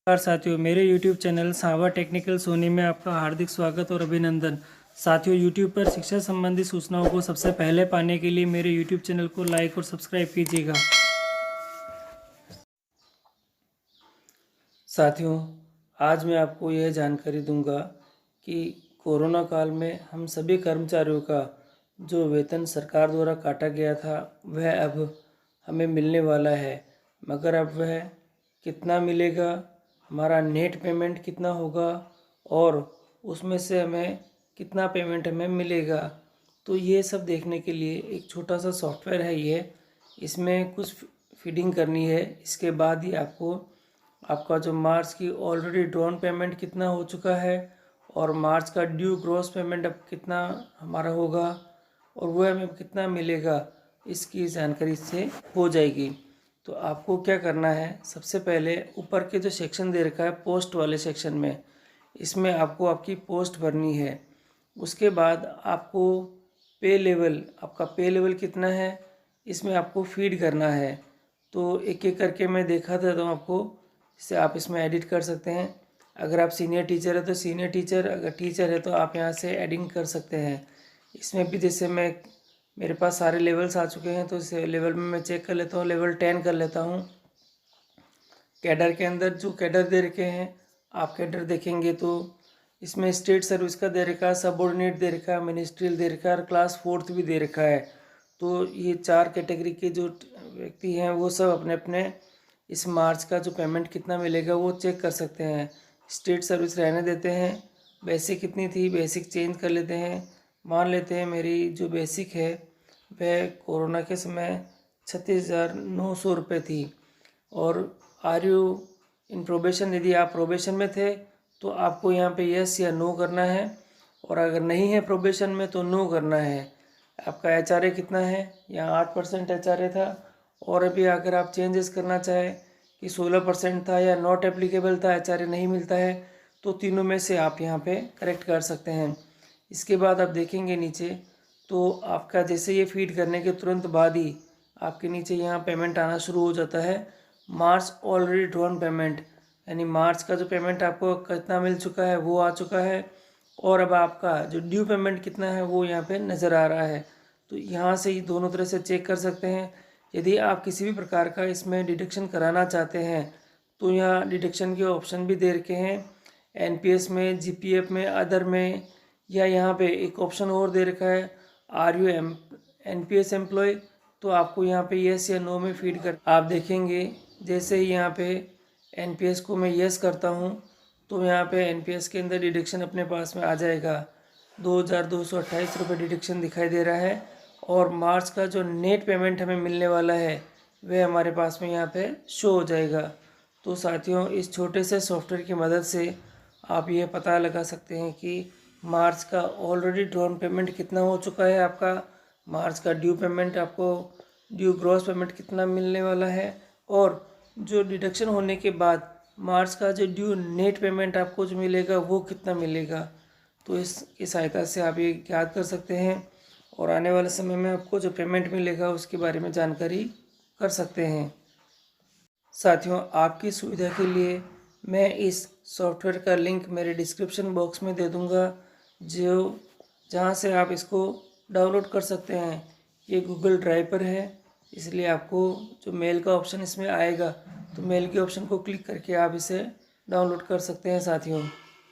नमस्कार साथियों, मेरे YouTube चैनल सावा टेक्निकल सोनी में आपका हार्दिक स्वागत और अभिनंदन। साथियों, YouTube पर शिक्षा संबंधी सूचनाओं को सबसे पहले पाने के लिए मेरे YouTube चैनल को लाइक और सब्सक्राइब कीजिएगा। साथियों, आज मैं आपको यह जानकारी दूंगा कि कोरोना काल में हम सभी कर्मचारियों का जो वेतन सरकार द्वारा काटा गया था वह अब हमें मिलने वाला है, मगर अब वह कितना मिलेगा, हमारा नेट पेमेंट कितना होगा और उसमें से हमें कितना पेमेंट हमें मिलेगा। तो ये सब देखने के लिए एक छोटा सा सॉफ्टवेयर है ये, इसमें कुछ फीडिंग करनी है। इसके बाद ही आपका जो मार्च की ऑलरेडी ड्रॉन पेमेंट कितना हो चुका है और मार्च का ड्यू ग्रॉस पेमेंट अब कितना हमारा होगा और वह हमें कितना मिलेगा, इसकी जानकारी इससे हो जाएगी। तो आपको क्या करना है, सबसे पहले ऊपर के जो सेक्शन दे रखा है पोस्ट वाले सेक्शन में, इसमें आपको आपकी पोस्ट भरनी है। उसके बाद आपको आपका पे लेवल कितना है इसमें आपको फीड करना है। तो एक एक करके मैं देखा था तो आपको, इससे आप इसमें एडिट कर सकते हैं। अगर आप सीनियर टीचर है तो सीनियर टीचर, अगर टीचर है तो आप यहाँ से एडिंग कर सकते हैं। इसमें भी जैसे मेरे पास सारे लेवल्स आ चुके हैं तो इस लेवल में मैं चेक कर लेता हूँ, लेवल 10 कर लेता हूँ। कैडर के अंदर जो कैडर दे रखे हैं, आप कैडर देखेंगे तो इसमें स्टेट सर्विस का दे रखा है, सबऑर्डिनेट दे रखा है, मिनिस्ट्रियल दे रखा है और क्लास 4th भी दे रखा है। तो ये 4 कैटेगरी के जो व्यक्ति हैं वो सब अपने अपने इस मार्च का जो पेमेंट कितना मिलेगा वो चेक कर सकते हैं। स्टेट सर्विस रहने देते हैं, बेसिक कितनी थी बेसिक चेंज कर लेते हैं। मान लेते हैं मेरी जो बेसिक है वह कोरोना के समय 36,900 रुपये थी। और आर यू इन प्रोबेशन, यदि आप प्रोबेशन में थे तो आपको यहाँ पे यस या नो करना है, और अगर नहीं है प्रोबेशन में तो नो करना है। आपका HRA कितना है, यहाँ 8% HRA था, और अभी अगर आप चेंजेस करना चाहें कि 16% था या नॉट एप्लीकेबल था, HRA नहीं मिलता है, तो तीनों में से आप यहाँ पे करेक्ट कर सकते हैं। इसके बाद आप देखेंगे नीचे तो आपका जैसे ये फीड करने के तुरंत बाद ही आपके नीचे यहाँ पेमेंट आना शुरू हो जाता है। मार्च ऑलरेडी ड्रॉन पेमेंट, यानी मार्च का जो पेमेंट आपको कितना मिल चुका है वो आ चुका है, और अब आपका जो ड्यू पेमेंट कितना है वो यहाँ पे नज़र आ रहा है। तो यहाँ से ही दोनों तरह से चेक कर सकते हैं। यदि आप किसी भी प्रकार का इसमें डिडक्शन कराना चाहते हैं तो यहाँ डिडक्शन के ऑप्शन भी दे रखे हैं, NPS में, GPF में, अदर में, या यहाँ पे एक ऑप्शन और दे रखा है आर यू NPS एम्प्लॉय। तो आपको यहाँ पे यस या नो में फीड कर, आप देखेंगे जैसे ही यहाँ पे NPS को मैं यस करता हूँ तो यहाँ पे NPS के अंदर डिडक्शन अपने पास में आ जाएगा। 2,228 रुपये डिडक्शन दिखाई दे रहा है, और मार्च का जो नेट पेमेंट हमें मिलने वाला है वह हमारे पास में यहाँ पे शो हो जाएगा। तो साथियों, इस छोटे से सॉफ्टवेयर की मदद से आप ये पता लगा सकते हैं कि मार्च का ऑलरेडी ड्रॉन पेमेंट कितना हो चुका है, आपका मार्च का ड्यू पेमेंट, आपको ड्यू ग्रॉस पेमेंट कितना मिलने वाला है, और जो डिडक्शन होने के बाद मार्च का जो ड्यू नेट पेमेंट आपको जो मिलेगा वो कितना मिलेगा। तो इसकी सहायता से आप ये याद कर सकते हैं और आने वाले समय में आपको जो पेमेंट मिलेगा उसके बारे में जानकारी कर सकते हैं। साथियों, आपकी सुविधा के लिए मैं इस सॉफ्टवेयर का लिंक मेरे डिस्क्रिप्शन बॉक्स में दे दूंगा, जहां से आप इसको डाउनलोड कर सकते हैं। ये गूगल ड्राइव पर है, इसलिए आपको जो मेल का ऑप्शन इसमें आएगा तो मेल के ऑप्शन को क्लिक करके आप इसे डाउनलोड कर सकते हैं साथियों।